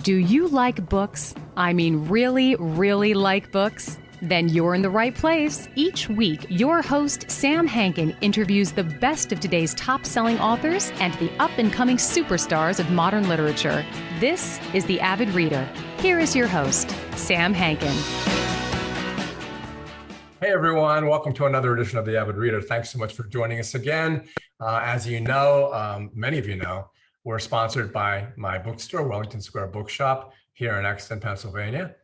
Do you like books? I mean, really, really like books? Then you're in the right place. Each week, your host, Sam Hankin, interviews the best of today's top-selling authors and the up-and-coming superstars of modern literature. This is The Avid Reader. Here is your host, Sam Hankin. Hey everyone, welcome to another edition of The Avid Reader. Thanks so much for joining us again. As you know, many of you know, we're sponsored by my bookstore, Wellington Square Bookshop, here in Exton, Pennsylvania.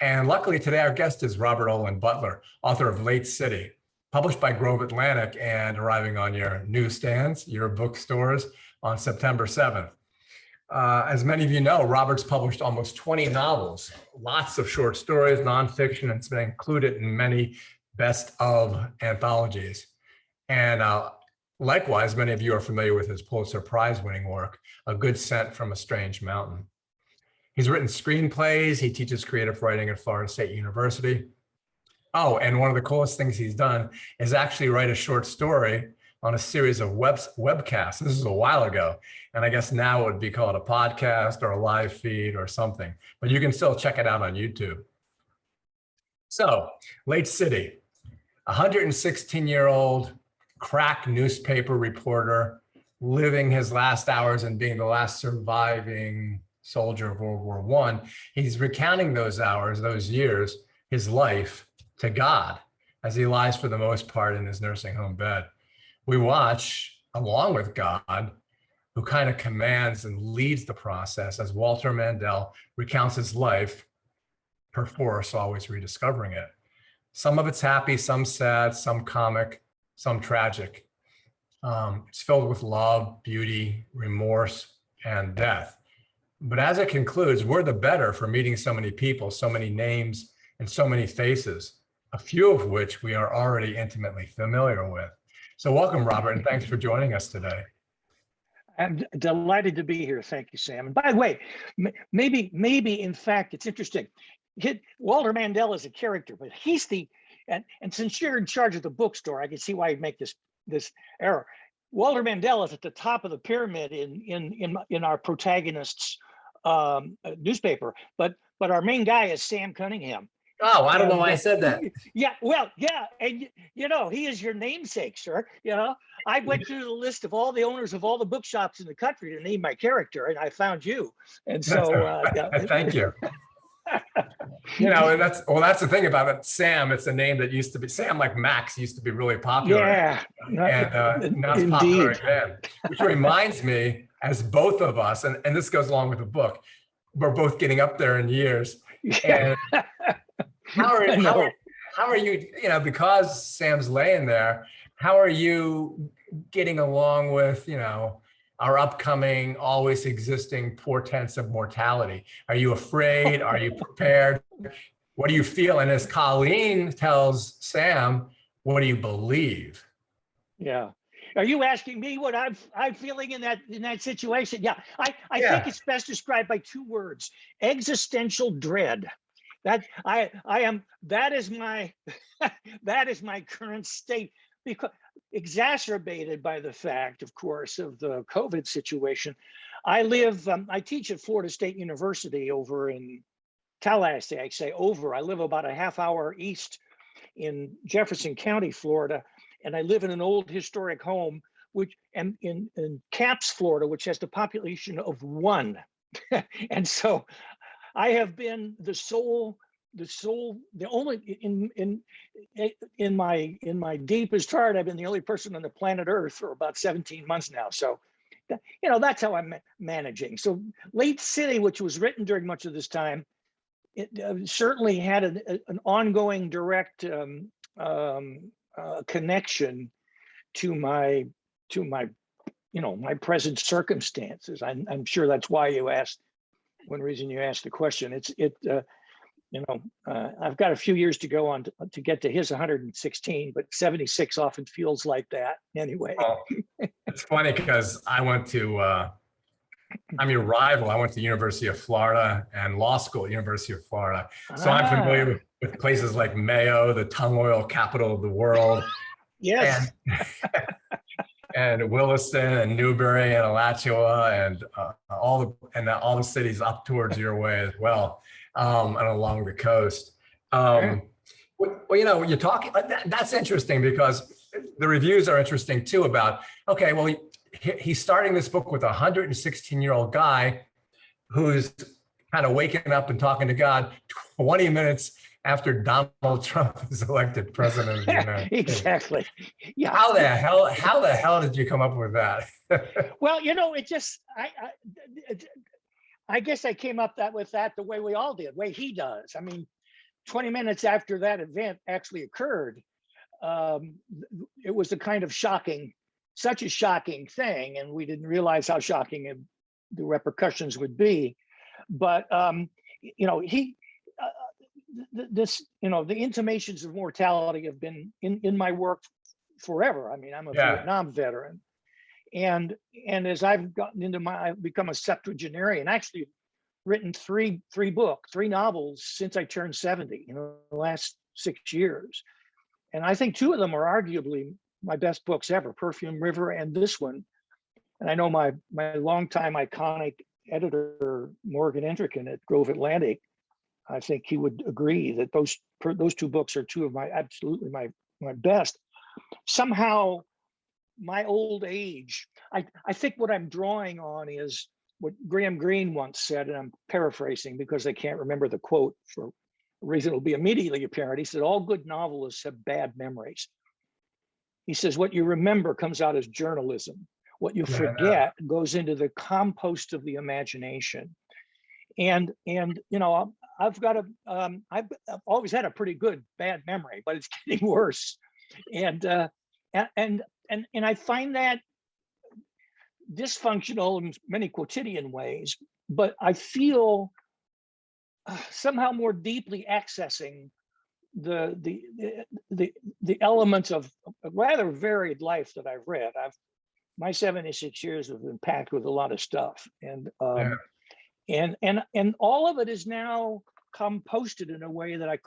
And luckily today our guest is Robert Olen Butler, author of Late City, published by Grove Atlantic and arriving on your newsstands, your bookstores on September 7th. As many of you know, Robert's published almost 20 novels, lots of short stories, nonfiction, and it's been included in many best of anthologies. And likewise, many of you are familiar with his Pulitzer Prize winning work, A Good Scent from a Strange Mountain. He's written screenplays. He teaches creative writing at Florida State University. Oh, and one of the coolest things he's done is actually write a short story on a series of webcasts. This is a while ago. And I guess now it would be called a podcast or a live feed or something, but you can still check it out on YouTube. So, Late City, a 116-year-old crack newspaper reporter living his last hours and being the last surviving soldier of World War I. He's recounting those hours, those years, his life to God as he lies for the most part in his nursing home bed. We watch, along with God, who kind of commands and leads the process as Walter Mandel recounts his life, perforce always rediscovering it. Some of it's happy, some sad, some comic, some tragic. It's filled with love, beauty, remorse, and death. But as it concludes, we're the better for meeting so many people, so many names, and so many faces, a few of which we are already intimately familiar with. So welcome, Robert, and thanks for joining us today. I'm delighted to be here. Thank you, Sam. And by the way, maybe in fact, it's interesting. Walter Mandel is a character, but he's the, and since you're in charge of the bookstore, I can see why you'd make this error. Walter Mandel is at the top of the pyramid in our protagonist's newspaper, but our main guy is Sam Cunningham. Oh, I don't know why I said that. Yeah, well, yeah, and you know, he is your namesake, sir. You know, I went through the list of all the owners of all the bookshops in the country to name my character, and I found you. And so, thank you. You know, and that's the thing about it. Sam, it's a name that used to be Sam, like Max, used to be really popular. Yeah, and now it's popular again. Which reminds me, as both of us, and this goes along with the book, we're both getting up there in years. And how are you? You know, because Sam's laying there, how are you getting along with, you know, our upcoming, always existing portents of mortality? Are you afraid? Are you prepared? What do you feel? And as Colleen tells Sam, what do you believe? Yeah. Are you asking me what I'm feeling in that situation? Yeah. I think it's best described by two words: existential dread. That is my that is my current state, because exacerbated by the fact, of course, of the COVID situation. I teach at Florida State University over in Tallahassee. I say over. I live about a half hour east in Jefferson County, Florida, and I live in an old historic home, which in Capes, Florida, which has the population of 1. And so I have been the only in my deepest heart, I've been the only person on the planet Earth for about 17 months now. So, you know, that's how I'm managing. So Late City, which was written during much of this time, it certainly had an ongoing direct connection to my my present circumstances. I'm sure that's why you asked. One reason you asked the question. I've got a few years to go on to get to his 116, but 76 often feels like that anyway. Well, it's funny because I'm your rival. I went to the University of Florida and law school at University of Florida. So I'm familiar with places like Mayo, the tongue oil capital of the world. Yes. and Williston and Newberry and Alachua and all the cities up towards your way as well, and along the coast. Well, you're talking, that's interesting because the reviews are interesting too about, okay, well, he's starting this book with a 116-year-old guy who's kind of waking up and talking to God 20 minutes after Donald Trump is elected president of the United States. Exactly. Yeah. How the hell did you come up with that? Well, it just, I guess I came up with that the way we all did, the way he does. I mean, 20 minutes after that event actually occurred, it was a kind of such a shocking thing, and we didn't realize how shocking the repercussions would be. But the intimations of mortality have been in my work forever. I mean, I'm a Vietnam veteran, and as I've gotten I've become a septuagenarian. Actually, written three novels since I turned 70 in the last 6 years, and I think two of them are arguably my best books ever: Perfume River and this one. And I know my longtime iconic editor Morgan Entrican at Grove Atlantic, I think he would agree that those two books are two of my best. Somehow, my old age, I think what I'm drawing on is what Graham Greene once said, and I'm paraphrasing because I can't remember the quote for a reason it'll be immediately apparent. He said, all good novelists have bad memories. He says, what you remember comes out as journalism. What you forget goes into the compost of the imagination. And I've always had a pretty good bad memory, but it's getting worse. And I find that dysfunctional in many quotidian ways, but I feel somehow more deeply accessing the elements of a rather varied life that I've read. My 76 years have been packed with a lot of stuff, and all of it is now composted in a way that it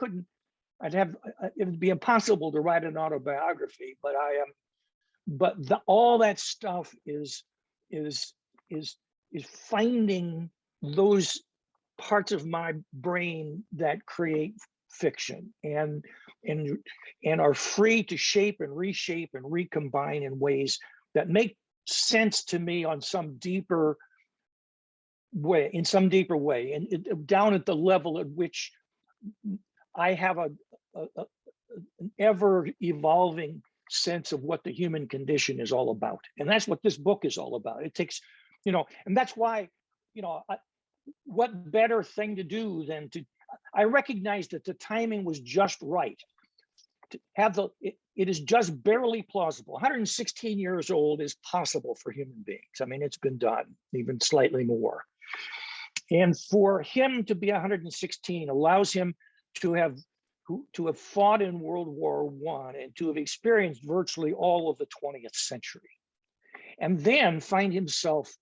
would be impossible to write an autobiography, but all that stuff is finding those parts of my brain that create fiction and are free to shape and reshape and recombine in ways that make sense to me on some deeper way, and down at the level at which I have an ever evolving sense of what the human condition is all about. And that's what this book is all about. It takes, and that's why, what better thing to do than I recognize that the timing was just right. To have it is just barely plausible. 116 years old is possible for human beings. I mean, it's been done, even slightly more. And for him to be 116 allows him to have fought in World War I and to have experienced virtually all of the 20th century, and then find himself,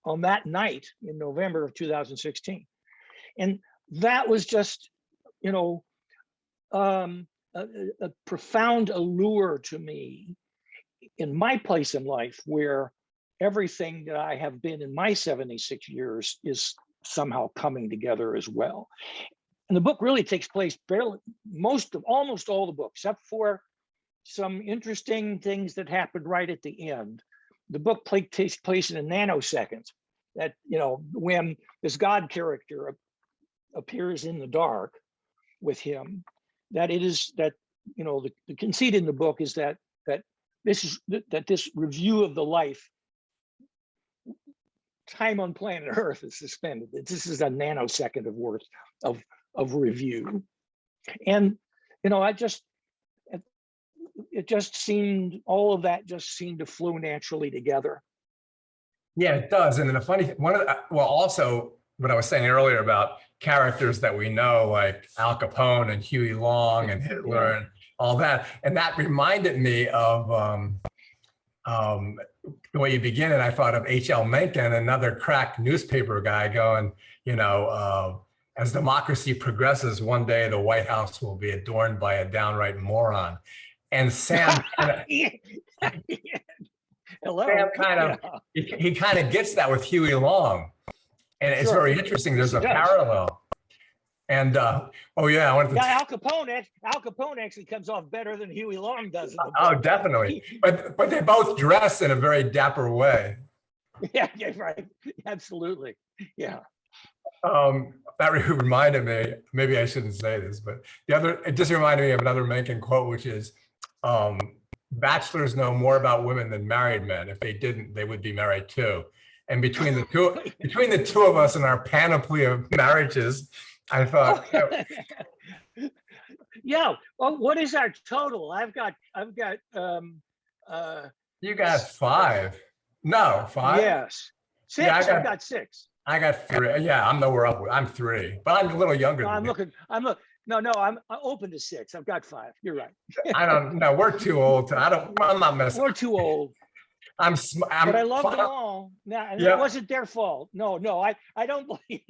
on that night in November of 2016. And that was just, a profound allure to me in my place in life, where everything that I have been in my 76 years is somehow coming together as well. And the book really takes place almost all the books, except for some interesting things that happened right at the end. The book takes place in a nanosecond. That, when this God character appears in the dark with him, the conceit in the book is that this review of the life, time on planet Earth is suspended. This is a nanosecond of worth of review, and all of that just seemed to flow naturally together. Yeah, it does. And then the funny thing, also what I was saying earlier about characters that we know, like Al Capone and Huey Long and Hitler and all that, and that reminded me of the way you begin, and I thought of H.L. Mencken, another crack newspaper guy, going, as democracy progresses, one day the White House will be adorned by a downright moron. And Sam Hello. Sam he kind of gets that with Huey Long. And it's very interesting. There's a parallel. And oh yeah, I wanted to. Yeah, Al Capone actually comes off better than Huey Long does. Oh, definitely. But they both dress in a very dapper way. Yeah, right. Absolutely. Yeah. That reminded me. Maybe I shouldn't say this, but it just reminded me of another Mencken quote, which is, "Bachelors know more about women than married men. If they didn't, they would be married too." And between the two of us and our panoply of marriages, I thought, yeah. Well, what is our total? I've got. You got 5. No, 5. Yes, 6. Yeah, I've got 6. I got 3. Yeah, I'm nowhere up. I'm 3, but I'm a little younger. I'm open to 6. I've got 5. You're right. I don't know. We're too old. I'm not messing. We're too old. But I love them all. Now, and it wasn't their fault. No, I don't believe.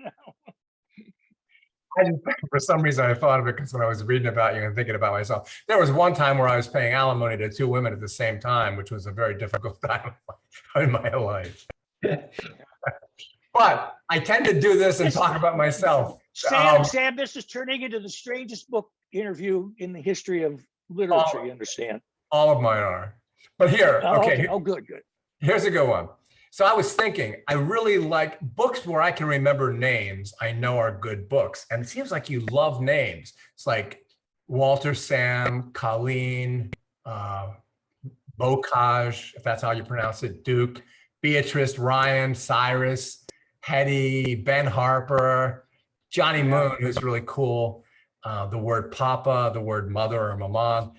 For some reason, I thought of it because when I was reading about you and thinking about myself, there was one time where I was paying alimony to 2 women at the same time, which was a very difficult time in my life. But I tend to do this and talk about myself. Sam, this is turning into the strangest book interview in the history of literature. You understand? All of mine are. But here, okay. Oh, good. Here's a good one. So I was thinking, I really like books where I can remember names I know are good books. And it seems like you love names. It's like Walter, Sam, Colleen, Bocage, if that's how you pronounce it, Duke, Beatrice, Ryan, Cyrus, Hetty, Ben Harper, Johnny Moon, who's really cool, the word Papa, the word mother or mama,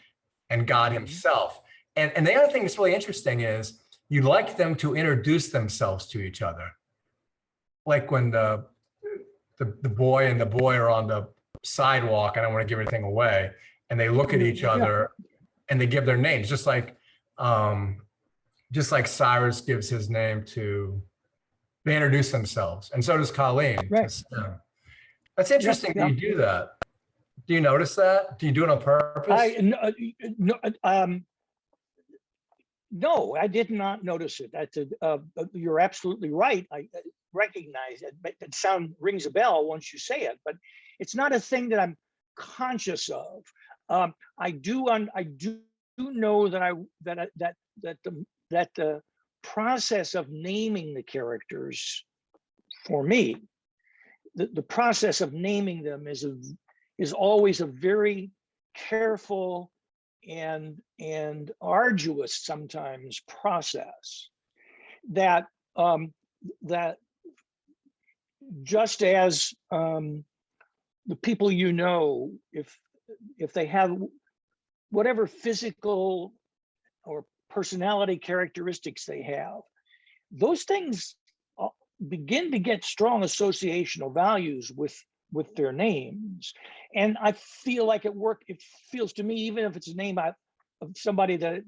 and God himself. And the other thing that's really interesting is you like them to introduce themselves to each other. Like when the boy and the boy are on the sidewalk, I don't want to give anything away, and they look at each other and they give their names, just like Cyrus gives his name to, they introduce themselves, and so does Colleen. Right. That's interesting that you do that. Do you notice that? Do you do it on purpose? No, I did not notice it. You're absolutely right. I recognize it, but it rings a bell once you say it. But it's not a thing that I'm conscious of. I do know that the process of naming the characters, for me, the process of naming them is always a very careful and arduous sometimes process that just as the people if they have whatever physical or personality characteristics they have, those things begin to get strong associational values with their names. And I feel like it feels to me, even if it's a name of somebody that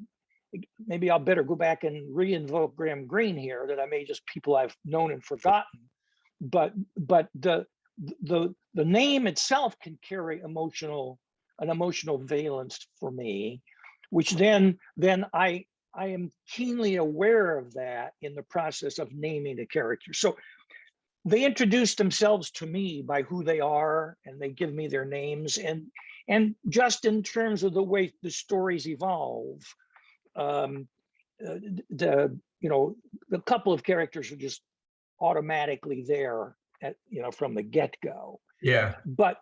maybe I'll better go back and reinvoke Graham Greene here, that I may just people I've known and forgotten. But the name itself can carry an emotional valence for me, which then I am keenly aware of that in the process of naming the character. So they introduce themselves to me by who they are, and they give me their names. And just in terms of the way the stories evolve, the couple of characters are just automatically there from the get-go. Yeah. But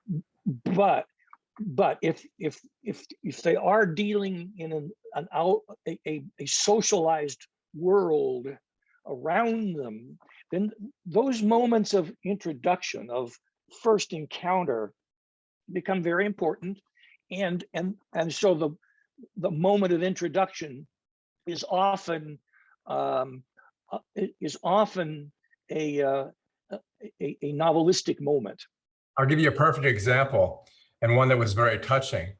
if they are dealing in a socialized world around them, then those moments of introduction, of first encounter, become very important. And so the moment of introduction is often a novelistic moment. I'll give you a perfect example, and one that was very touching,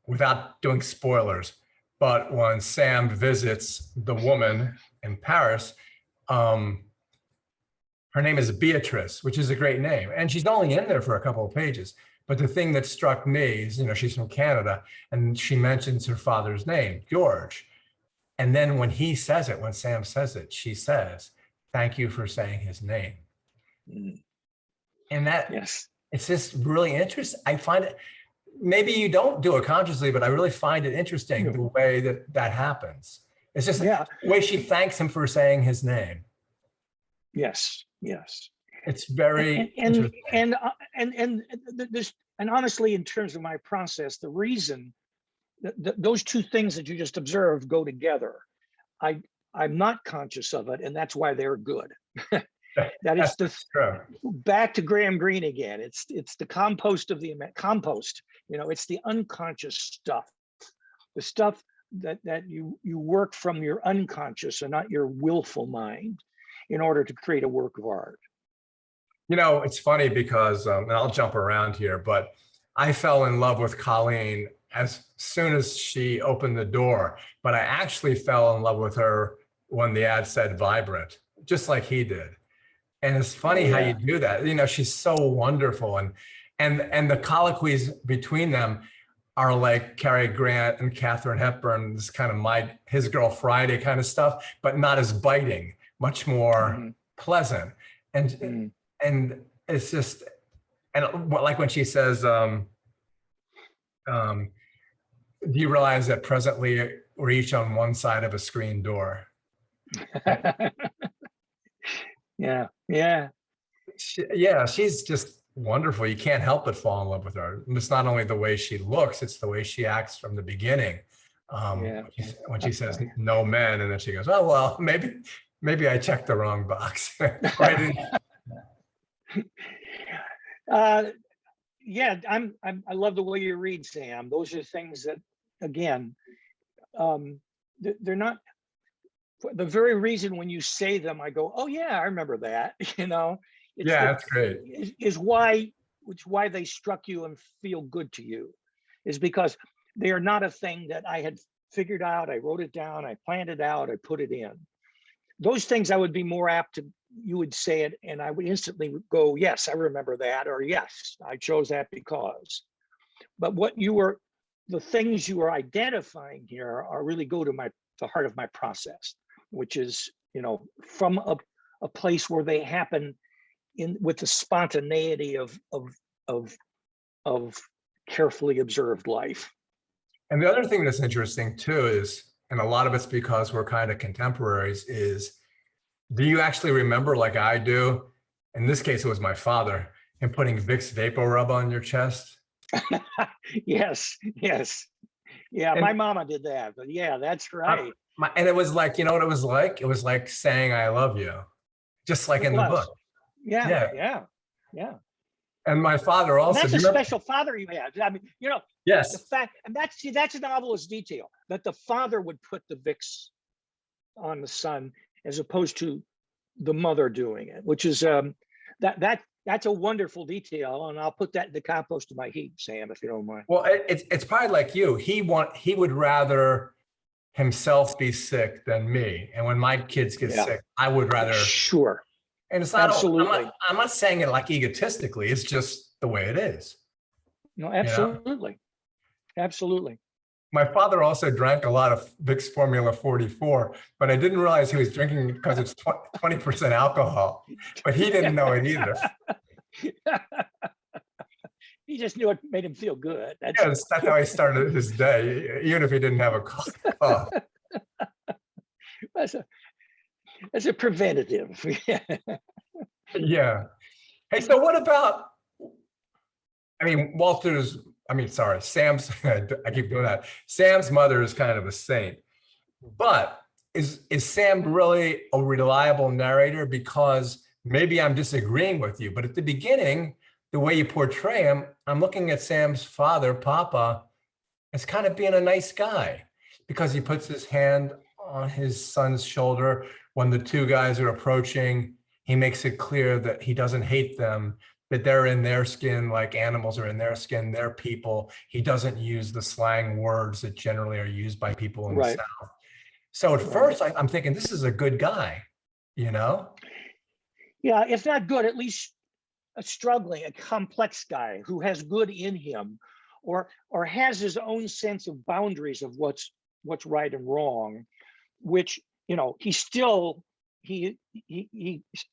without doing spoilers. But when Sam visits the woman in Paris, her name is Beatrice, which is a great name. And she's only in there for a couple of pages. But the thing that struck me is, she's from Canada and she mentions her father's name, George. And then when he says it, when Sam says it, she says, "Thank you for saying his name." And that, Yes. it's just really interesting. I find it, maybe you don't do it consciously, but I really find it interesting the way that happens. It's just the way she thanks him for saying his name. Yes. Yes. It's very interesting. And honestly, in terms of my process, the reason those two things that you just observed go together. I'm not conscious of it, and that's why they're good. That is back to Graham Greene again. It's the compost of the compost. It's the unconscious stuff, the stuff that you work from your unconscious and not your willful mind in order to create a work of art. It's funny because, and I'll jump around here, but I fell in love with Colleen as soon as she opened the door, but I actually fell in love with her when the ad said vibrant, just like he did. And it's funny how you do that. She's so wonderful. And the colloquies between them are like Cary Grant and Katharine Hepburn, this kind of His Girl Friday kind of stuff, but not as biting, much more pleasant. And it's just, and like when she says, do you realize that presently we're each on one side of a screen door? Yeah. She's just wonderful. You can't help but fall in love with her. And it's not only the way she looks, it's the way she acts from the beginning. When she says no men, and then she goes, "Oh, well, maybe I checked the wrong box." I love the way you read, Sam. Those are things that, again, they're not for the very reason when you say them, I go, "Oh yeah, I remember that." That's great. Is why they struck you and feel good to you, is because they are not a thing that I had figured out. I wrote it down, I planned it out, I put it in. Those things I would be more apt to, you would say it and I would instantly go, "Yes, I remember that," or "Yes, I chose that because." But the things you are identifying here are really go to the heart of my process, which is, from a place where they happen with the spontaneity of carefully observed life. And the other thing that's interesting too is, and a lot of it's because we're kind of contemporaries, is do you actually remember, like I do, in this case it was my father, him putting Vicks Vapor Rub on your chest? Yes. Yeah, and my mama did that, but yeah, that's right. And it was like, you know what it was like? It was like saying "I love you," just like in the book. Yeah. And my father also. And that's a special father you had. I mean, yes. The fact, and that's a novelist detail, that the father would put the Vicks on the son as opposed to the mother doing it, which is that's a wonderful detail, and I'll put that in the compost of my heap, Sam, if you don't mind. Well, it's probably like you. He would rather himself be sick than me, and when my kids get sick, I would rather. Sure. And it's not. Absolutely. I'm not saying it like egotistically. It's just the way it is. No, absolutely, absolutely. My father also drank a lot of Vicks Formula 44, but I didn't realize he was drinking because it's 20% alcohol. But he didn't know it either. He just knew it made him feel good. That's how he started his day, even if he didn't have a cough. That's a preventative. Yeah. Hey, so what about? Sam's, I keep doing that. Sam's mother is kind of a saint, but is Sam really a reliable narrator? Because maybe I'm disagreeing with you, but at the beginning, the way you portray him, I'm looking at Sam's father, Papa, as kind of being a nice guy, because he puts his hand on his son's shoulder when the two guys are approaching. He makes it clear that he doesn't hate them, that they're in their skin like animals are in their skin, they're people. He doesn't use the slang words that generally are used by people in the South. So at first I'm thinking, this is a good guy, yeah, if not good, at least a struggling, a complex guy who has good in him, or has his own sense of boundaries of what's right and wrong, which, you know, he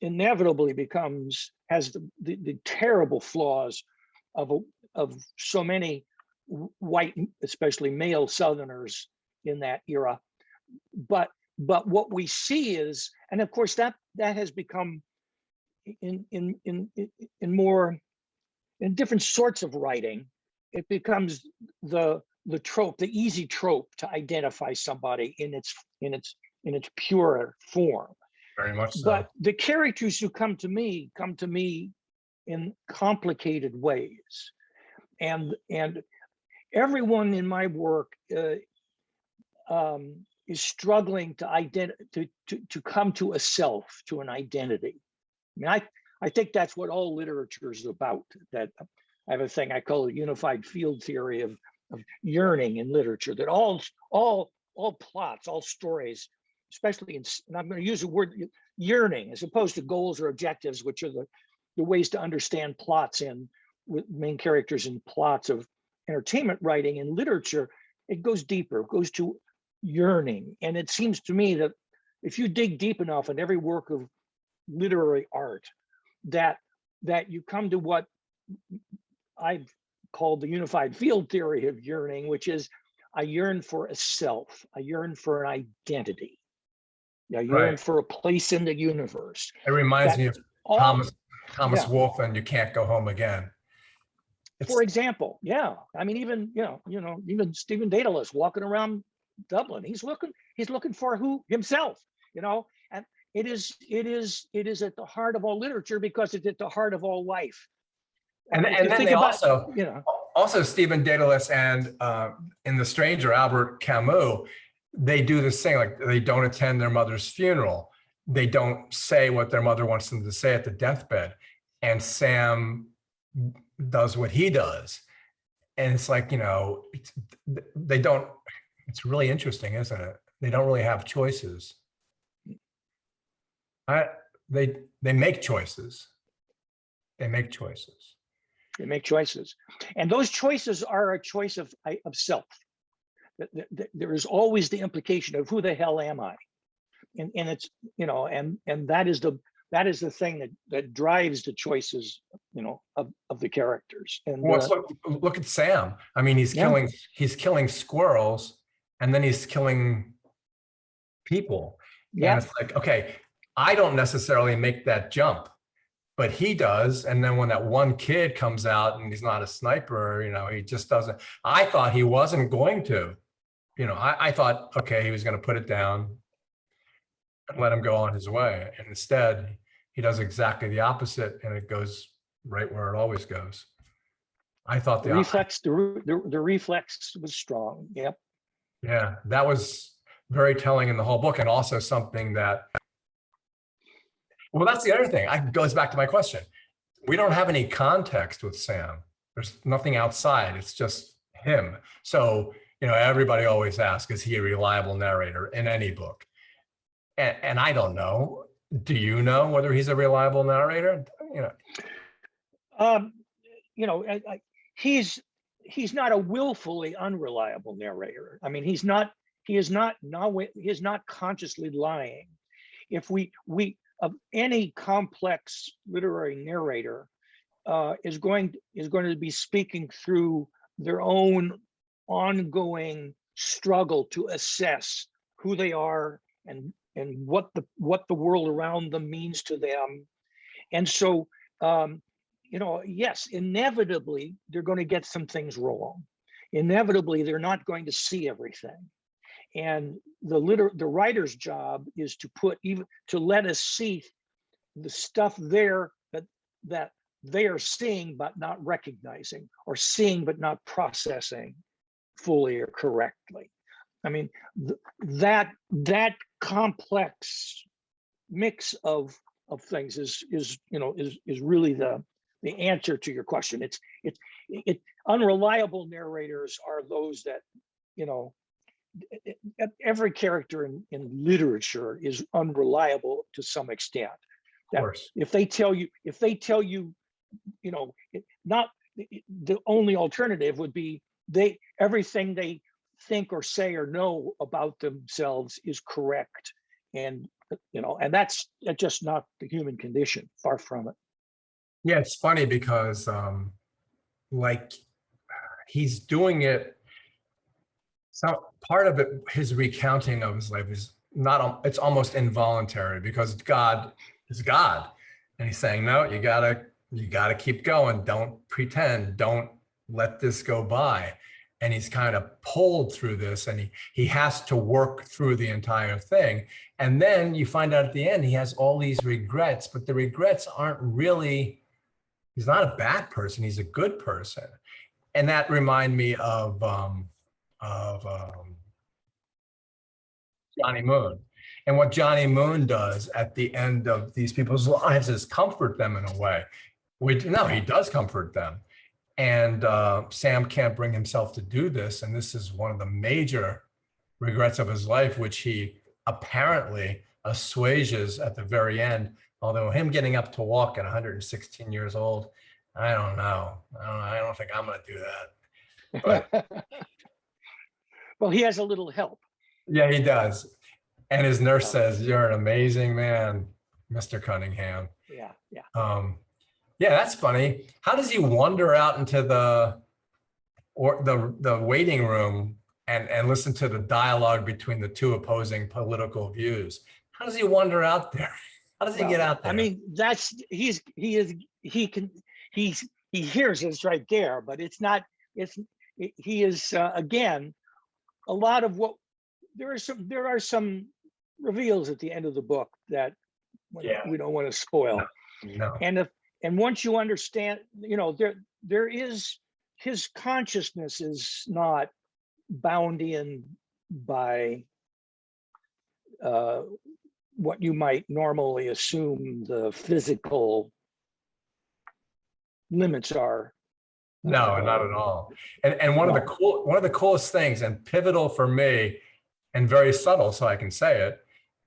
inevitably has the terrible flaws of so many white, especially male Southerners in that era. But what we see is, and of course that has become in different sorts of writing, it becomes the trope, the easy trope to identify somebody in its pure form. Very much so. But the characters who come to me in complicated ways, and everyone in my work is struggling to come to a self, to an identity. I mean, I think that's what all literature is about. That I have a thing I call a unified field theory of yearning in literature. That all plots, all stories, especially and I'm going to use the word yearning as opposed to goals or objectives, which are the ways to understand plots with main characters in plots of entertainment writing. In literature, it goes deeper. It goes to yearning, and it seems to me that if you dig deep enough in every work of literary art, that you come to what I've called the unified field theory of yearning, which is I yearn for a self, I yearn for an identity, I yearn for a place in the universe. It reminds me of Thomas Wolfe and You Can't Go Home Again. For example, yeah. I mean, even even Stephen Dedalus walking around Dublin, he's looking for himself, and it is at the heart of all literature because it's at the heart of all life. And then they also Stephen Dedalus and in The Stranger, Albert Camus, they do this thing, like they don't attend their mother's funeral. They don't say what their mother wants them to say at the deathbed. And Sam does what he does. And it's like, they don't, it's really interesting, isn't it? They don't really have choices. They make choices. They make choices. They make choices. And those choices are a choice of self. There is always the implication of who the hell am I? And it's, and that is the thing that drives the choices, of the characters. And look at Sam. I mean, he's killing squirrels, and then he's killing people. Yeah. And it's like, okay, I don't necessarily make that jump, but he does. And then when that one kid comes out and he's not a sniper, he just doesn't. I thought he wasn't going to, I thought, okay, he was going to put it down and let him go on his way. And instead, he does exactly the opposite, and it goes right where it always goes. I thought the reflex was strong. Yep. Yeah, that was very telling in the whole book, and also something that, well, that's the other thing. It goes back to my question. We don't have any context with Sam. There's nothing outside. It's just him. So, everybody always asks, is he a reliable narrator in any book? And I don't know. Do you know whether he's a reliable narrator? He's not a willfully unreliable narrator. I mean, he is not consciously lying. If we of any complex literary narrator is going to be speaking through their own ongoing struggle to assess who they are and what the world around them means to them. And so, yes, inevitably, they're going to get some things wrong. Inevitably, they're not going to see everything. And the writer's job is to let us see the stuff there that they are seeing but not recognizing, or seeing but not processing fully or correctly. I mean, that complex mix of things is really the answer to your question. It's unreliable narrators are those that, every character in literature is unreliable to some extent. Of course. If they tell you, not the only alternative would be everything they think or say or know about themselves is correct, and that's just not the human condition. Far from it. Yeah, it's funny because like he's doing it. So part of it, his recounting of his life is it's almost involuntary because God is God, and he's saying, no, you gotta keep going. Don't pretend. Don't let this go by. And he's kind of pulled through this, and he has to work through the entire thing. And then you find out at the end he has all these regrets, but the regrets aren't really. He's not a bad person. He's a good person, and that reminded me of Johnny Moon. And what Johnny Moon does at the end of these people's lives is comfort them in a way. He does comfort them. And Sam can't bring himself to do this. And this is one of the major regrets of his life, which he apparently assuages at the very end. Although him getting up to walk at 116 years old, I don't know. I don't think I'm going to do that. But well, he has a little help. Yeah, he does. And his nurse says, "You're an amazing man, Mr. Cunningham." Yeah. Yeah, that's funny. How does he wander out into the waiting room and listen to the dialogue between the two opposing political views? How does he wander out there? How does he get out there? I mean, he hears it's right there, but it's not. He is again. A lot of what there are some reveals at the end of the book that we don't want to spoil. No. And once you understand, there is, his consciousness is not bound in by what you might normally assume the physical limits are. No, not at all. And one of the coolest things, and pivotal for me, and very subtle, so I can say it,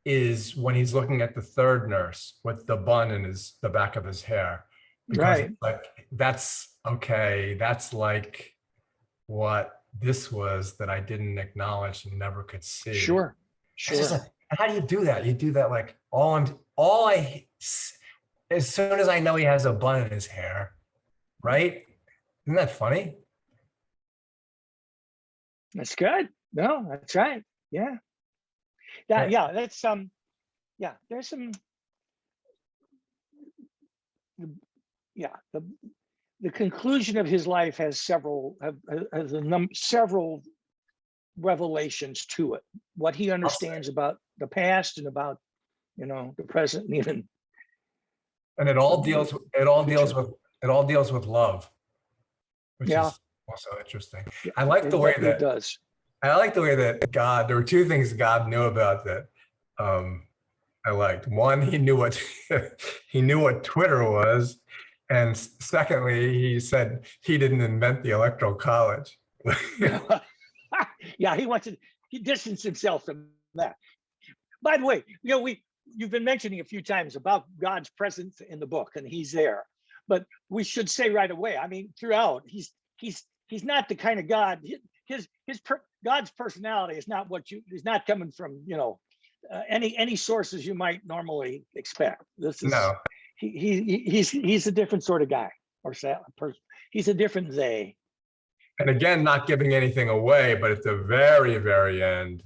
is when he's looking at the third nurse with the bun in the back of his hair. Because right. Like, that's okay. That's like what this was that I didn't acknowledge and never could see. Sure. Like, how do you do that? You do that like as soon as I know he has a bun in his hair, right? Isn't that funny? That's good. No, that's right. Yeah. That's there's some the conclusion of his life has several revelations to it. What he understands about the past and about the present, and even. And it all deals with love, which is also interesting. I like the way that it does. I like the way that God, there were two things God knew about that I liked. One, he knew what Twitter was. And secondly, he said he didn't invent the Electoral College. Yeah, he distanced himself from that. By the way, you've been mentioning a few times about God's presence in the book, and he's there. But we should say right away, I mean, throughout, he's not the kind of God. God's personality is not not coming from any sources you might normally expect. This is no. He's a different sort of guy, or person. He's a different they. And again, not giving anything away, but at the very, very end,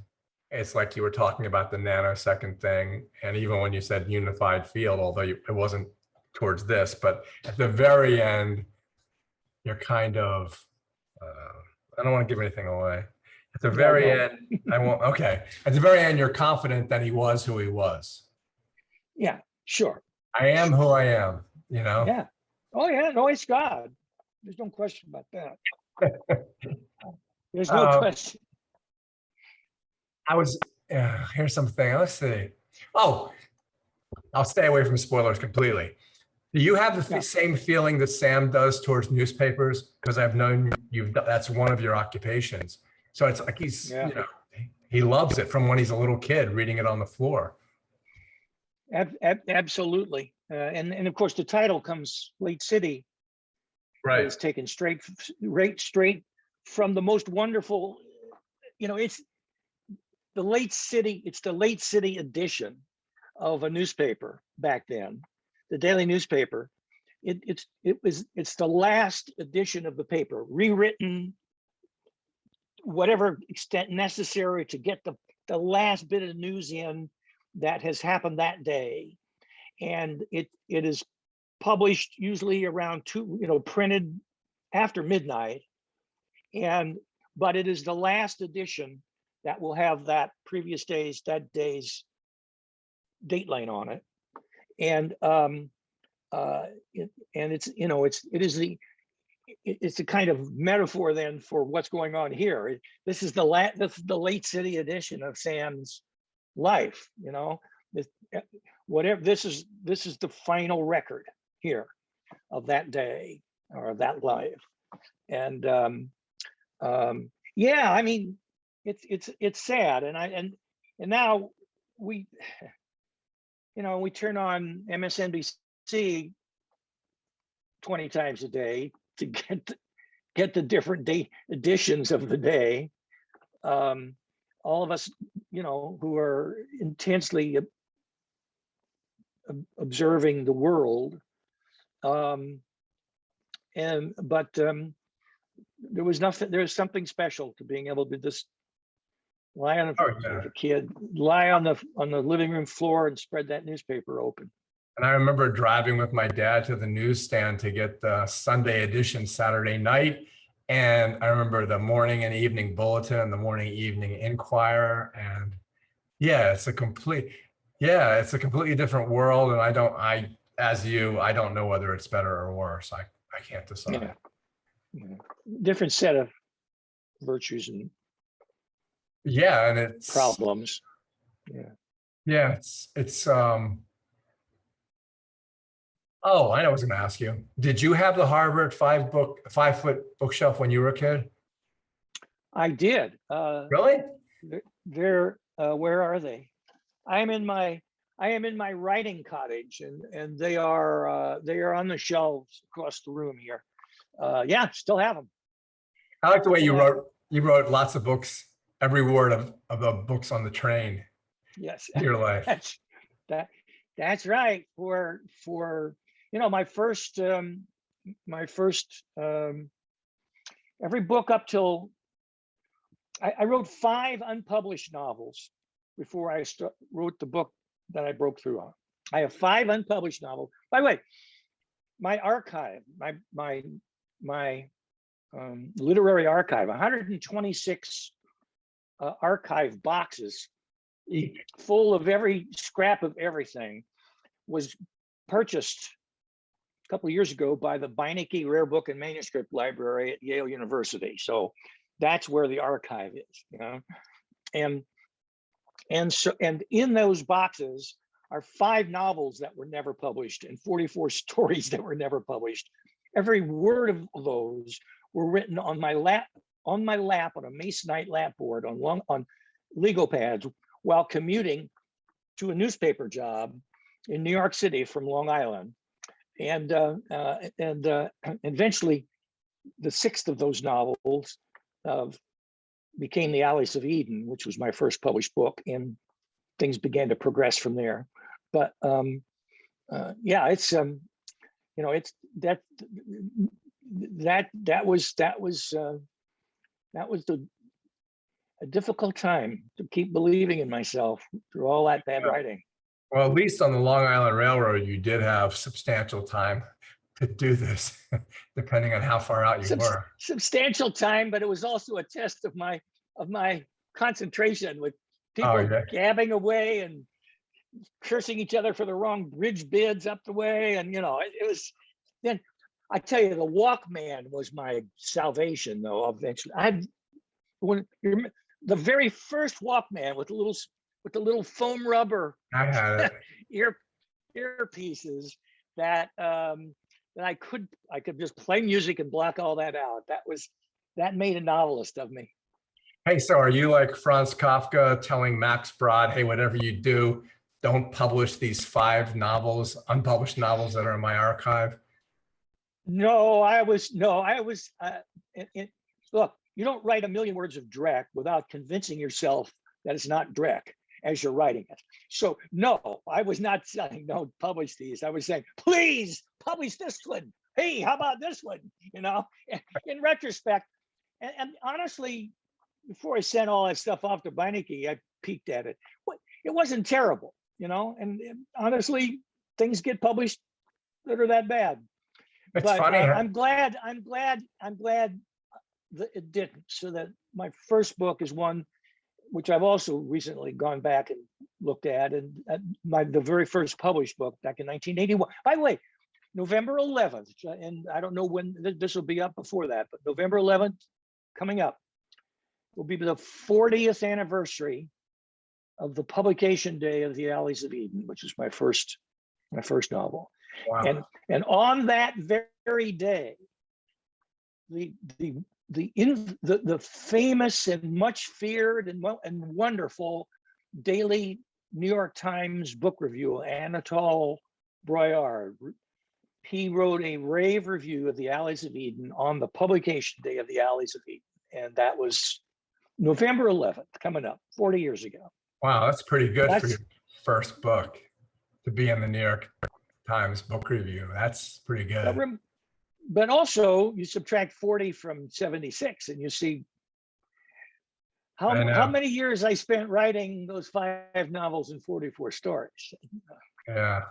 it's like you were talking about the nanosecond thing, and even when you said unified field, although it wasn't towards this, but at the very end, you're kind of. I don't want to give anything away. At the very end, I won't. Okay. At the very end, you're confident that he was who he was. Yeah, sure. I am who I am, Yeah. Oh, yeah. No, it's God. There's no question about that. There's no question. Here's something. Let's see. Oh, I'll stay away from spoilers completely. Do you have the same feeling that Sam does towards newspapers? Because I've known that's one of your occupations. So it's like he loves it from when he's a little kid reading it on the floor. Absolutely. and of course the title comes Late City. Right. It's taken straight from the most wonderful, it's the Late City. It's the Late City edition of a newspaper back then, the daily newspaper. It's the last edition of the paper, rewritten, whatever extent necessary to get the last bit of news in that has happened that day. And it is published usually around printed after midnight. But it is the last edition that will have that day's dateline on it. And it's a kind of metaphor then for what's going on here. This is the Late City edition of Sam's life. This is the final record here of that day or of that life. And yeah, I mean, it's sad. And now we turn on MSNBC 20 times a day to get the different editions of the day. All of us, who are intensely observing the world, but there was something special to being able to just lie on a kid, lie on the living room floor and spread that newspaper open. And I remember driving with my dad to the newsstand to get the Sunday edition Saturday night. And I remember the morning and evening bulletin, the morning evening Inquirer. And yeah, it's a completely different world. And I don't know whether it's better or worse. I can't decide. Yeah. Different set of virtues and and it's problems. Yeah, it's oh, I know what I was going to ask you. Did you have the Harvard 5-foot bookshelf when you were a kid? I did. Really? Where are they? I am in my writing cottage, and they are on the shelves across the room here. Still have them. I like the way you wrote. You wrote lots of books. Every word of the books on the train. Yes. Your life. That's right. For my first every book up till I wrote 5 unpublished novels before I wrote the book that I broke through on. I have 5 unpublished novels. By the way, my archive, my literary archive, 126 archive boxes full of every scrap of everything, was purchased a couple of years ago by the Beinecke Rare Book and Manuscript Library at Yale University. So that's where the archive is, and in those boxes are 5 novels that were never published and 44 stories that were never published. Every word of those were written on my lap on a masonite lap board on legal pads while commuting to a newspaper job in New York City from Long Island. And eventually the 6th of those novels became The Alleys of Eden, which was my first published book, and things began to progress from there. But it's that was a difficult time to keep believing in myself through all that bad writing. Well, at least on the Long Island Railroad, you did have substantial time to do this, depending on how far out you were. Substantial time, but it was also a test of my concentration, with people gabbing away and cursing each other for the wrong bridge bids up the way. And, it was, then I tell you, the Walkman was my salvation, though, eventually. The very first Walkman with the little foam rubber I had it. earpieces that I could just play music and block all that out. That made a novelist of me. Hey, so are you like Franz Kafka telling Max Brod, hey, whatever you do, don't publish these 5 novels, unpublished novels that are in my archive? No, I was, look, you don't write a million words of dreck without convincing yourself that it's not dreck as you're writing it. So no, I was not saying, no, publish these. I was saying, please publish this one. Hey, how about this one? You know, in retrospect, and honestly, before I sent all that stuff off to Beinecke, I peeked at it. It wasn't terrible, you know, and honestly, things get published that are that bad. It's But funny. I'm glad that it didn't. So that my first book is one which I've also recently gone back and looked at, and the very first published book back in 1981. By the way, November 11th, and I don't know when this will be up before that, but November 11th coming up will be the 40th anniversary of the publication day of The Alleys of Eden, which is my first novel. Wow. And on that very day, the famous and much feared and wonderful daily New York Times book review, Anatole Broyard, he wrote a rave review of The Alleys of Eden on the publication day of The Alleys of Eden, and that was November 11th, coming up 40 years ago. Wow, that's pretty good for your first book to be in the New York Times book review. That's pretty good. But also, you subtract 40 from 76, and you see how many years I spent writing those 5 novels and 44 stories. Yeah.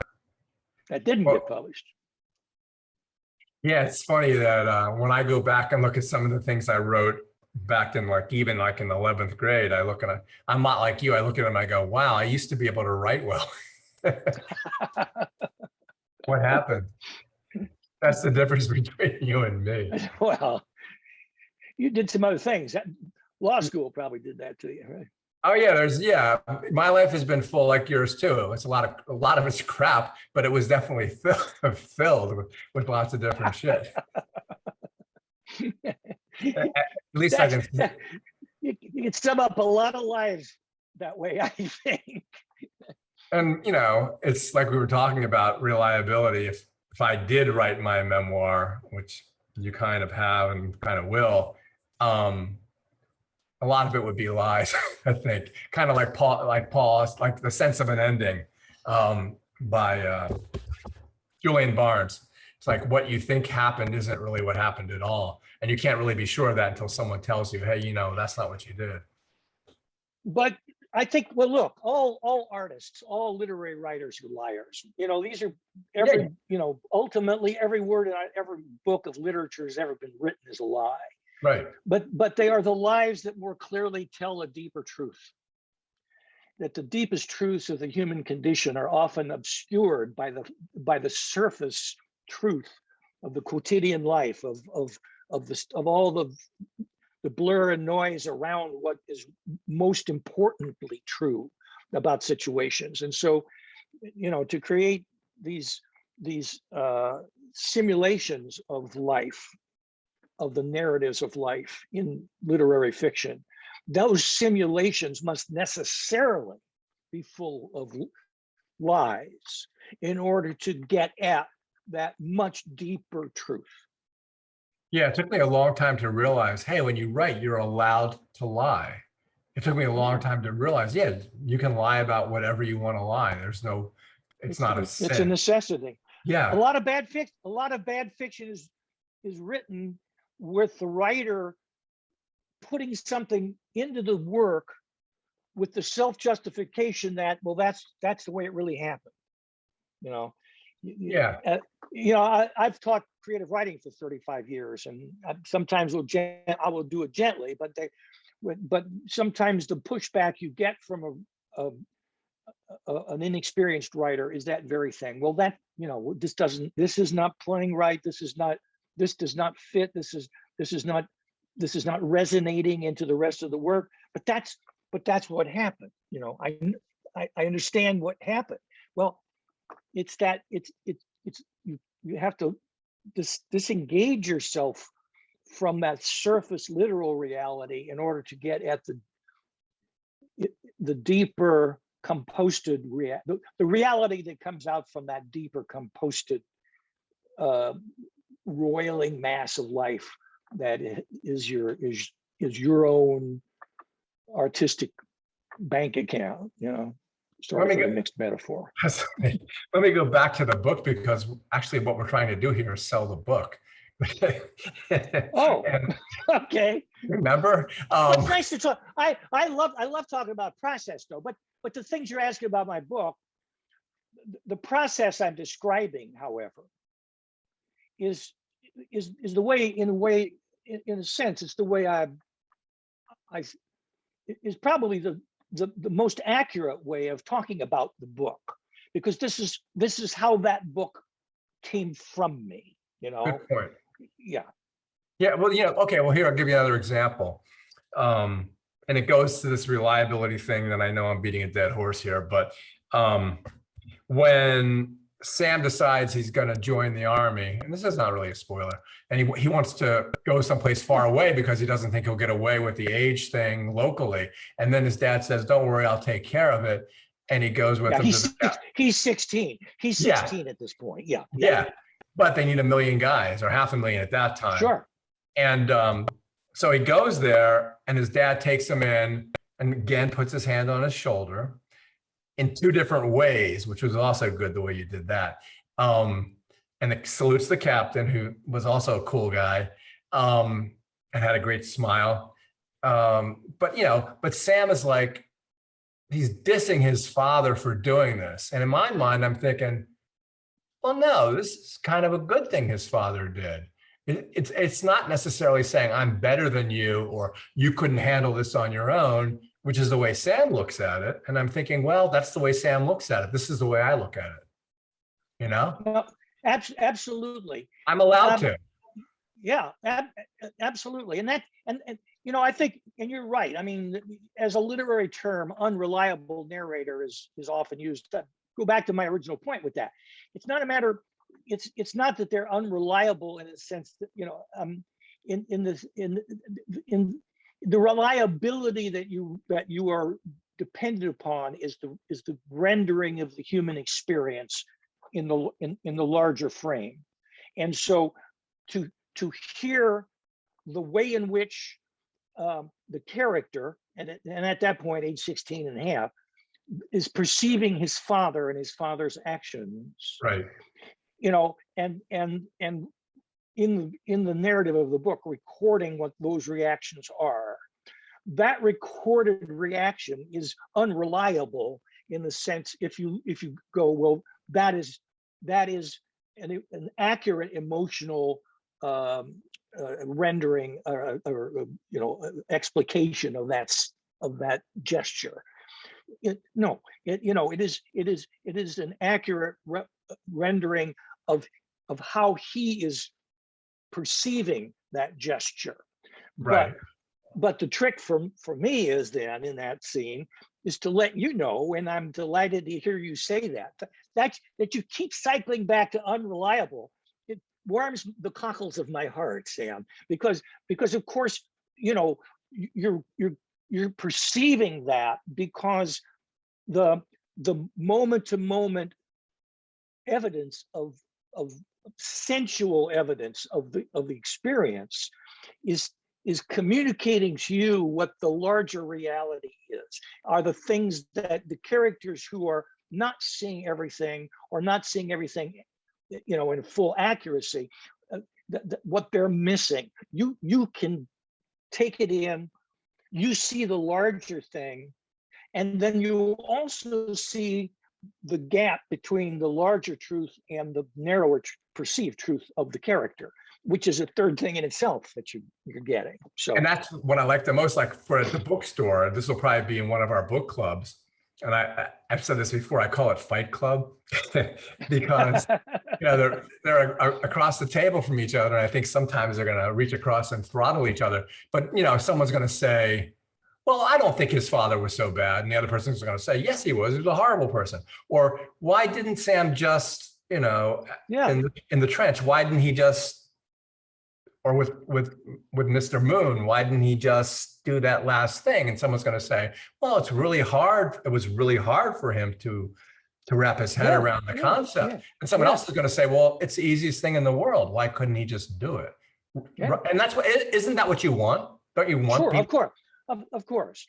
That didn't get published. Yeah, it's funny that when I go back and look at some of the things I wrote back in even in the 11th grade, I'm not like you. I look at them and I go, wow, I used to be able to write well. What happened? That's the difference between you and me. Well, you did some other things. Law school probably did that to you, right? Oh yeah, my life has been full like yours too. It's a lot of it's crap, but it was definitely filled with lots of different shit. At least I can. You can sum up a lot of lives that way, I think. And it's like we were talking about reliability. If I did write my memoir, which you kind of have and kind of will, a lot of it would be lies. I think, kind of like The Sense of an Ending, by Julian Barnes. It's like what you think happened isn't really what happened at all, and you can't really be sure of that until someone tells you, "Hey, that's not what you did." But I think, well, look, all artists, all literary writers are liars. These are ultimately every word in every book of literature has ever been written is a lie. Right. But they are the lies that more clearly tell a deeper truth. That the deepest truths of the human condition are often obscured by the surface truth of the quotidian life of all the blur and noise around what is most importantly true about situations. And so, to create these simulations of life, of the narratives of life in literary fiction, those simulations must necessarily be full of lies in order to get at that much deeper truth. Yeah, it took me a long time to realize, hey, when you write, you're allowed to lie. It took me a long time to realize, yeah, you can lie about whatever you want to lie. It's not a sin. It's a necessity. Yeah. A lot of bad fiction is written with the writer putting something into the work with the self-justification that, well, that's the way it really happened. Yeah. I've taught creative writing for 35 years, and sometimes I will do it gently, but sometimes the pushback you get from an inexperienced writer is that very thing. Well, this is not playing right. This does not fit. This is not resonating into the rest of the work. But that's what happened. I understand what happened. Well, it's that you have to disengage yourself from that surface literal reality in order to get at the deeper composted the reality that comes out from that deeper composted roiling mass of life that is your own artistic bank account, sorry for the mixed metaphor. Let me go back to the book, because actually what we're trying to do here is sell the book. Oh, okay. Remember? It's nice to talk. I love talking about process though, but the things you're asking about my book, the process I'm describing, however, is the way, in a sense, it's the way I is probably the most accurate way of talking about the book, because this is how that book came from me, Good point. Yeah. Yeah, well, okay, well, here, I'll give you another example. And it goes to this reliability thing that I know I'm beating a dead horse here, but when Sam decides he's going to join the army, and this is not really a spoiler, and he wants to go someplace far away because he doesn't think he'll get away with the age thing locally. And then his dad says, "Don't worry, I'll take care of it." And he goes with him. He's 16. He's 16 at this point. Yeah. But they need 1 million guys, or 500,000 at that time. Sure. And so he goes there, and his dad takes him in and again puts his hand on his shoulder in 2 different ways, which was also good the way you did that. And it salutes the captain, who was also a cool guy, and had a great smile. But Sam is like, he's dissing his father for doing this. And in my mind, I'm thinking, well, no, this is kind of a good thing his father did. It's not necessarily saying I'm better than you, or you couldn't handle this on your own, which is the way Sam looks at it. And I'm thinking, well, that's the way Sam looks at it. This is the way I look at it. Well, absolutely. I'm allowed to. Yeah, absolutely. And I think, and you're right. I mean, as a literary term, unreliable narrator is often used. Go back to my original point with that. It's not a matter. It's not that they're unreliable in a sense that in the reliability that you are dependent upon is the rendering of the human experience in the larger frame. And so to hear the way in which the character, and at that point, age 16 and a half, is perceiving his father and his father's actions, right? And in the narrative of the book, recording what those reactions are. That recorded reaction is unreliable in the sense, if you go, well, that is an accurate emotional rendering or explication of that gesture. It is an accurate rendering of how he is perceiving that gesture. Right. But the trick for me is then in that scene is to let you know, and I'm delighted to hear you say that you keep cycling back to unreliable. It warms the cockles of my heart, Sam, because of course, you're perceiving that because the moment to moment evidence of sensual evidence of the experience is communicating to you what the larger reality are the things that the characters who are not seeing everything or not seeing everything in full accuracy, what they're missing. You can take it in, you see the larger thing, and then you also see the gap between the larger truth and the narrower perceived truth of the character, which is a third thing in itself that you're getting. So, and that's what I like the most. Like for at the bookstore, this will probably be in one of our book clubs. And I've said this before, I call it Fight Club because they're across the table from each other. And I think sometimes they're going to reach across and throttle each other. But someone's going to say, well, I don't think his father was so bad. And the other person's going to say, yes, he was. He was a horrible person. Or why didn't Sam just, in the trench, why didn't he just, Or with Mr. Moon, why didn't he just do that last thing? And someone's going to say, well, it's really hard. It was really hard for him to wrap his head around the concept. And someone else is going to say, well, it's the easiest thing in the world. Why couldn't he just do it? And that's what, isn't that what you want? Don't you want Sure, people? of course.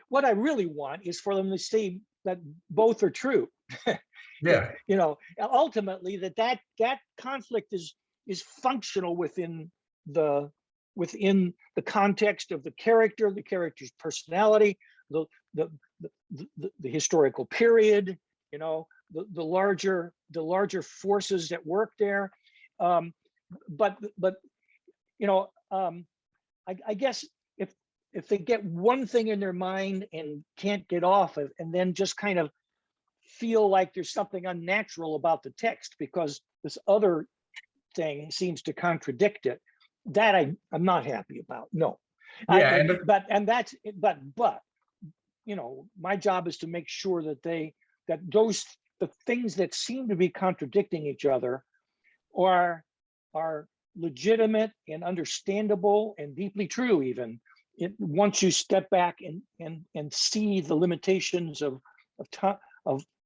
What I really want is for them to see that both are true. Yeah. You know, ultimately that conflict is functional within the context of the character's personality, the historical period, you know, the larger forces at work there. But you know, I guess if they get one thing in their mind and can't get off of, and then just kind of feel like there's something unnatural about the text because this other thing seems to contradict it, that I'm not happy about. No. Yeah. But you know, my job is to make sure that the things that seem to be contradicting each other are legitimate and understandable and deeply true. Even once you step back and see the limitations of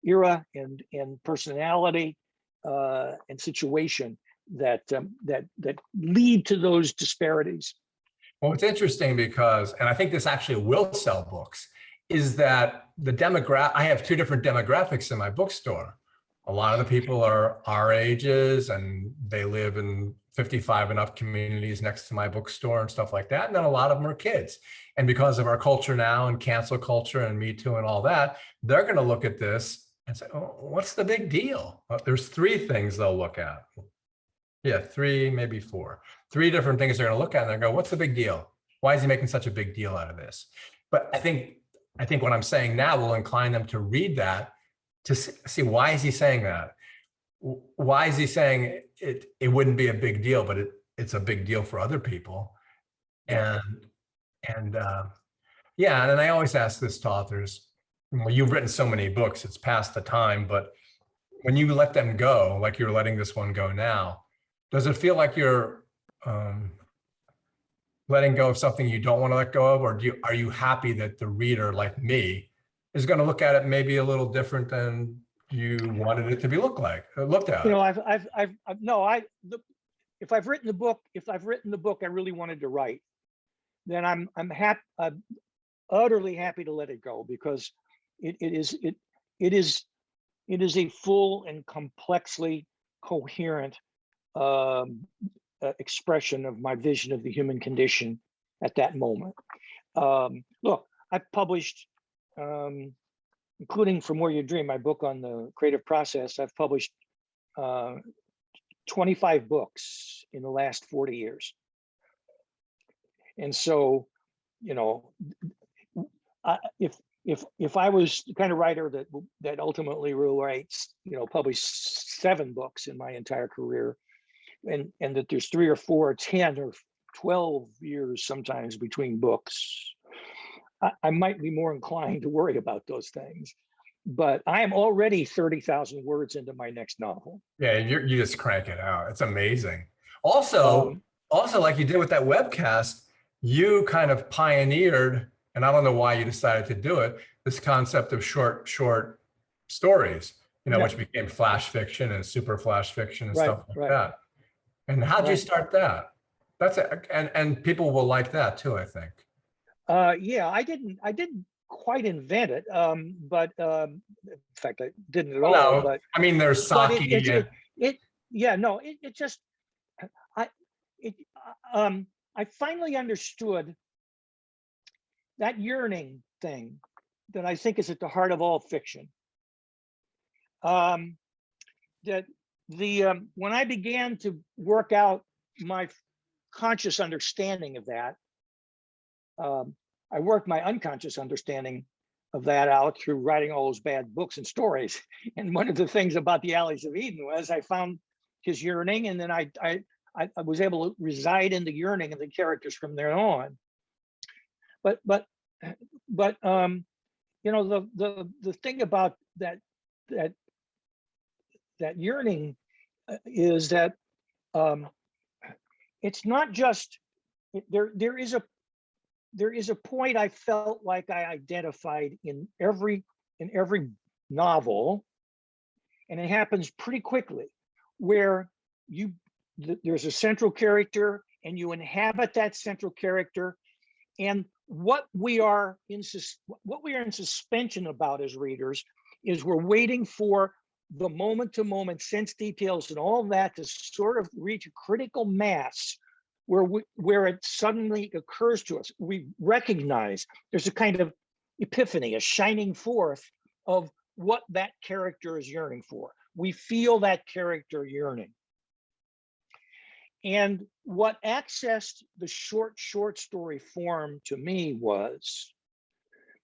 era and personality and situation that lead to those disparities. Well, it's interesting because, and I think this actually will sell books, is that I have two different demographics in my bookstore. A lot of the people are our ages and they live in 55 and up communities next to my bookstore and stuff like that. And then a lot of them are kids. And because of our culture now and cancel culture and Me Too and all that, they're going to look at this and say, oh, what's the big deal? Well, there's three things they'll look at. Yeah, three, maybe four. Three different things they're going to look at and they go, what's the big deal? Why is he making such a big deal out of this? But I think what I'm saying now will incline them to read that, to see why is he saying that? Why is he saying it wouldn't be a big deal, but it's a big deal for other people? And yeah, and then I always ask this to authors, well, you've written so many books, it's past the time, but when you let them go, like you're letting this one go now, does it feel like you're letting go of something you don't want to let go of, or are you happy that the reader, like me, is going to look at it maybe a little different than you wanted it to be looked at? You know, if I've written the book I really wanted to write, then I'm utterly happy to let it go, because it is a full and complexly coherent expression of my vision of the human condition at that moment. Look, I've published, including From Where You Dream, my book on the creative process, I've published 25 books in the last 40 years. And so, you know, if I was the kind of writer that ultimately will write, you know, publish 7 books in my entire career, and that there's 3 or 4 or 10 or 12 years sometimes between books, I might be more inclined to worry about those things. But I am already 30,000 words into my next novel. Yeah, you just crank it out. It's amazing. Also, like you did with that webcast, you kind of pioneered, and I don't know why you decided to do it, this concept of short stories, you know, which became flash fiction and super flash fiction and stuff like that. And how'd you start that? That's it. And people will like that too, I think. Yeah, I didn't quite invent it, but in fact, I didn't at all. But I mean, there's Saki. I finally understood that yearning thing that I think is at the heart of all fiction. That when I began to work out my conscious understanding of that, I worked my unconscious understanding of that out through writing all those bad books and stories. And one of the things about the Alleys of Eden was I found his yearning, and then I was able to reside in the yearning of the characters from there on. But you know, the thing about that yearning is that it's not just there is a point I felt like I identified in every novel, and it happens pretty quickly, where there's a central character and you inhabit that central character, and what we are in suspension about as readers is we're waiting for the moment-to-moment sense details and all that to sort of reach a critical mass where it suddenly occurs to us. We recognize there's a kind of epiphany, a shining forth of what that character is yearning for. We feel that character yearning. And what accessed the short story form to me was,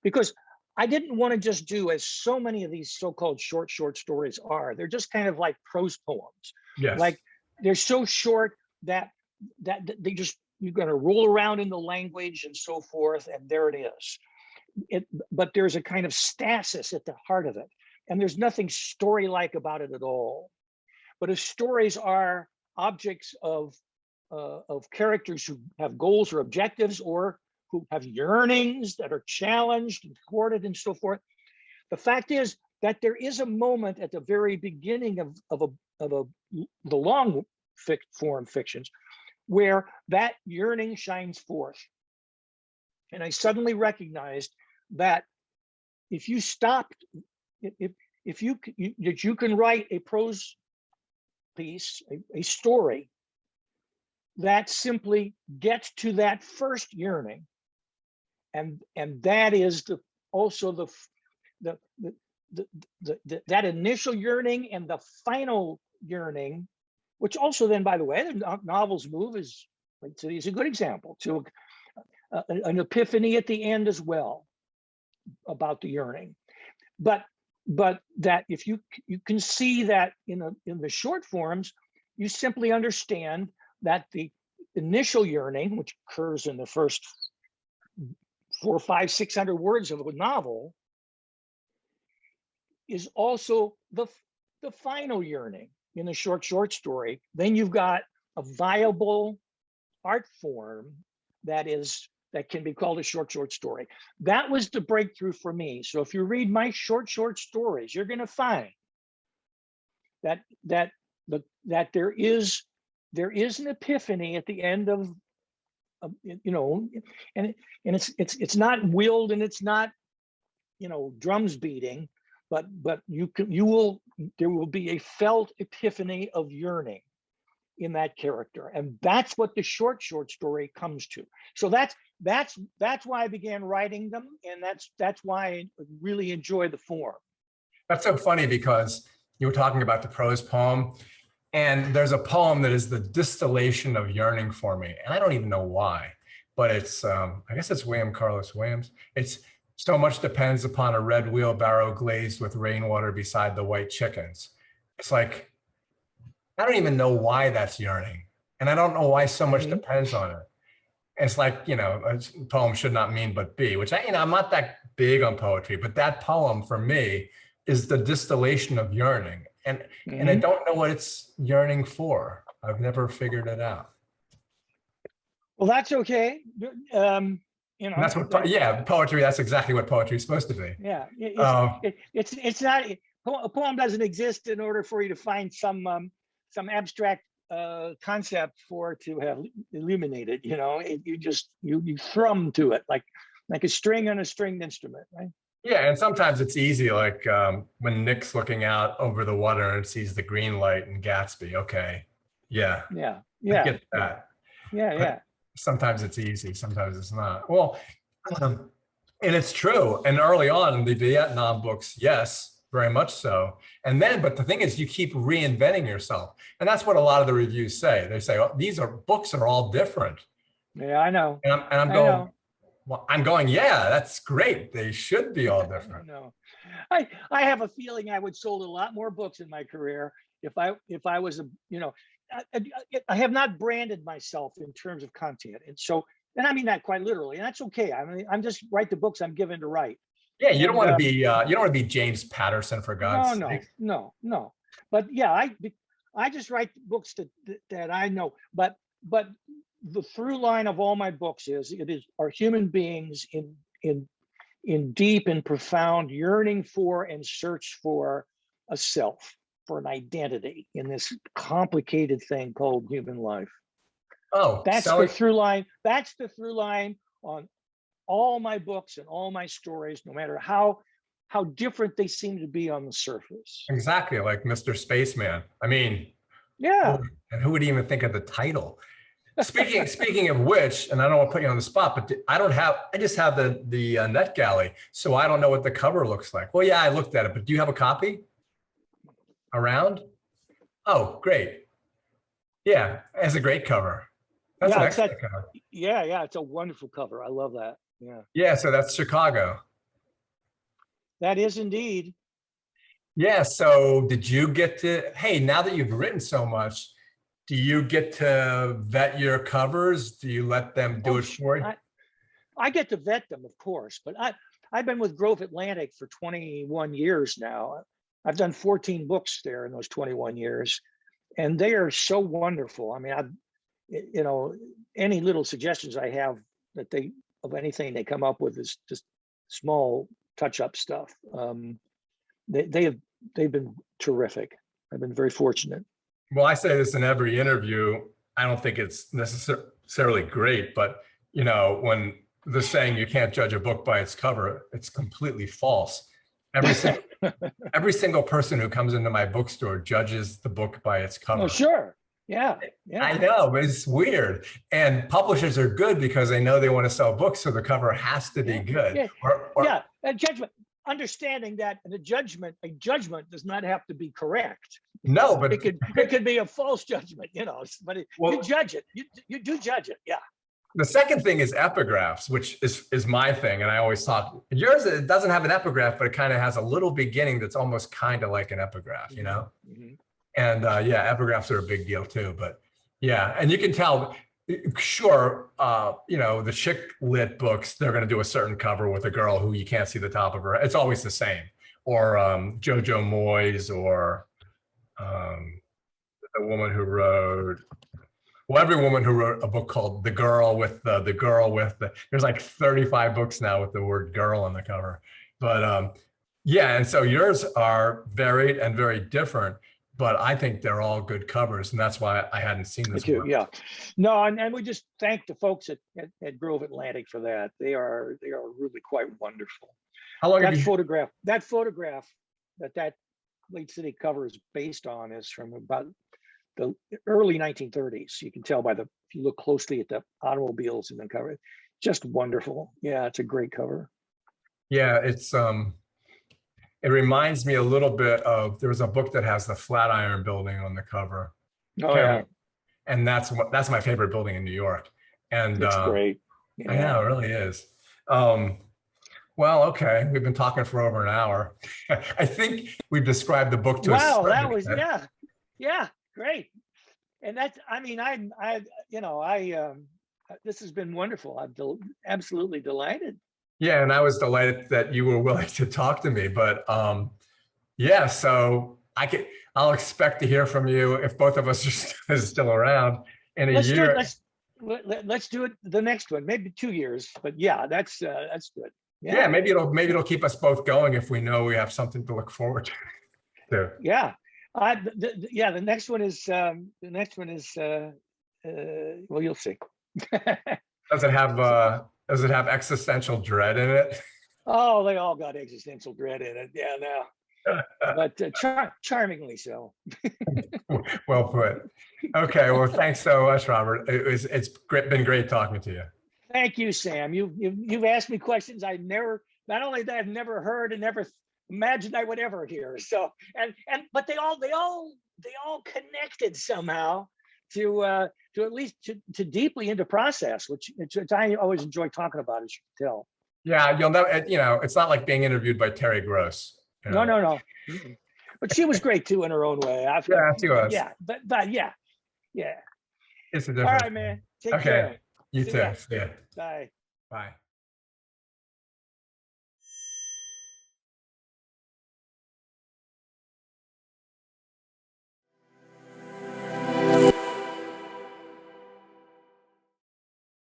because I didn't want to just do, as so many of these so-called short stories are, they're just kind of like prose poems. Yes. Like they're so short that they just, you're going to roll around in the language and so forth, and there it is. But there's a kind of stasis at the heart of it, and there's nothing story-like about it at all. But if stories are objects of characters who have goals or objectives, or who have yearnings that are challenged and thwarted and so forth, the fact is that there is a moment at the very beginning of the long form fictions where that yearning shines forth. And I suddenly recognized that if you stopped, if you can write a prose piece, a story that simply gets to that first yearning, and that is that initial yearning and the final yearning, which also then, by the way, the novels move is a good example to an epiphany at the end as well about the yearning. But that if you can see that in the short forms, you simply understand that the initial yearning, which occurs in the first 400, 500, 600 words of a novel, is also the final yearning in a short story. Then you've got a viable art form that can be called a short story. That was the breakthrough for me. So if you read my short stories, you're going to find that there is an epiphany at the end of and it's not willed, and it's not drums beating, but there will be a felt epiphany of yearning in that character, and that's what the short story comes to. So that's why I began writing them, and that's why I really enjoy the form. That's so funny, because you were talking about the prose poem, and there's a poem that is the distillation of yearning for me, and I don't even know why, but it's I guess it's William Carlos Williams. It's so much depends upon a red wheelbarrow glazed with rainwater beside the white chickens. It's like, I don't even know why that's yearning, and I don't know why so much depends on it. It's like, a poem should not mean but be, which I'm not that big on poetry, but that poem for me is the distillation of yearning. And I don't know what it's yearning for. I've never figured it out. Well, that's okay. And that's what, poetry, that's exactly what poetry is supposed to be. Yeah, it's not, a poem doesn't exist in order for you to find some abstract concept for it to have illuminated. You thrum to it like a string on a stringed instrument, right? Yeah, and sometimes it's easy, like when Nick's looking out over the water and sees the green light in Gatsby. Okay, yeah, I get that. Yeah. Sometimes it's easy, sometimes it's not. Well, and it's true. And early on in the Vietnam books, yes, very much so. And then, but the thing is, you keep reinventing yourself, and that's what a lot of the reviews say. They say, "Oh, these books are all different." Yeah, I know. And I'm going. Well, I'm going, yeah, that's great. They should be all different. No, I have a feeling I would sold a lot more books in my career if I was I have not branded myself in terms of content, and I mean that quite literally, and that's okay. I mean, I'm just write the books I'm given to write. Yeah, you don't want to be you don't want to be James Patterson, for God's sake. No. But yeah, I just write books that I know. But but the through line of all my books are human beings in deep and profound yearning for and search for a self, for an identity in this complicated thing called human life. Oh, that's the through line. That's the through line on all my books and all my stories, no matter how different they seem to be on the surface. Exactly, like Mr. Spaceman. I mean, yeah. And who would even think of the title? Speaking of which, and I don't want to put you on the spot, but I just have the NetGalley, so I don't know what the cover looks like. Well, yeah, I looked at it, but do you have a copy around? Oh, great. Yeah, it has a great cover. That's an excellent cover. Yeah, it's a wonderful cover. I love that. Yeah. Yeah, so that's Chicago. That is indeed. Yeah, so did you get to, hey, now that you've written so much, do you get to vet your covers? Do you let them do it for you? I get to vet them, of course, but I've been with Grove Atlantic for 21 years now. I've done 14 books there in those 21 years, and they are so wonderful. I mean, any little suggestions I have of anything they come up with is just small touch-up stuff. They've been terrific. I've been very fortunate. Well, I say this in every interview. I don't think it's necessarily great, but when the saying you can't judge a book by its cover, it's completely false. Every single person who comes into my bookstore judges the book by its cover. Oh, sure. Yeah. I know, but it's weird. And publishers are good because they know they want to sell books, so the cover has to be good. A judgment. Understanding that a judgment does not have to be correct. No, but it could be a false judgment, but you judge it. You do judge it. Yeah. The second thing is epigraphs, which is my thing. And I always thought yours, it doesn't have an epigraph, but it kind of has a little beginning that's almost kind of like an epigraph, Mm-hmm. And epigraphs are a big deal too. But yeah, and you can tell, sure, the chick lit books, they're going to do a certain cover with a girl who you can't see the top of her. It's always the same. Or Jojo Moyes, or the woman who wrote, every woman who wrote a book called The Girl with there's like 35 books now with the word girl on the cover. But and so yours are varied and very different, but I think they're all good covers, and that's why I hadn't seen this one. Yeah. No, and we just thank the folks at Grove Atlantic for that. They are really quite wonderful. How long that photograph that Late City cover is based on is from about the early 1930s. You can tell if you look closely at the automobiles in the cover. Just wonderful. Yeah, it's a great cover. Yeah, it's it reminds me a little bit of, there was a book that has the Flatiron Building on the cover. Oh, yeah. And that's my favorite building in New York. And it's great. Yeah. I know, it really is. Well, okay, we've been talking for over an hour. I think we've described the book to us. Wow, that was, yeah, great. And that's, this has been wonderful. I'm absolutely delighted. Yeah, and I was delighted that you were willing to talk to me. But so I'll expect to hear from you if both of us are still around in a year. Let's do it the next one, maybe 2 years. But yeah, that's good. Yeah, maybe it'll keep us both going if we know we have something to look forward to. Yeah. The next one is well, you'll see. Does it have existential dread in it? Oh, they all got existential dread in it. Yeah, no. But charmingly so. Well put. Okay, well, thanks so much, Robert. It's been great talking to you. Thank you, Sam. You've asked me questions I've never heard and never imagined I would ever hear. So but they all connected somehow to at least to deeply into process, which I always enjoy talking about, as you can tell. Yeah, you'll know. It's not like being interviewed by Terry Gross. No. But she was great too in her own way. She was. Yeah, but yeah. It's a difference. All right, man. Take care. You too. Ya. Yeah. Bye. Bye.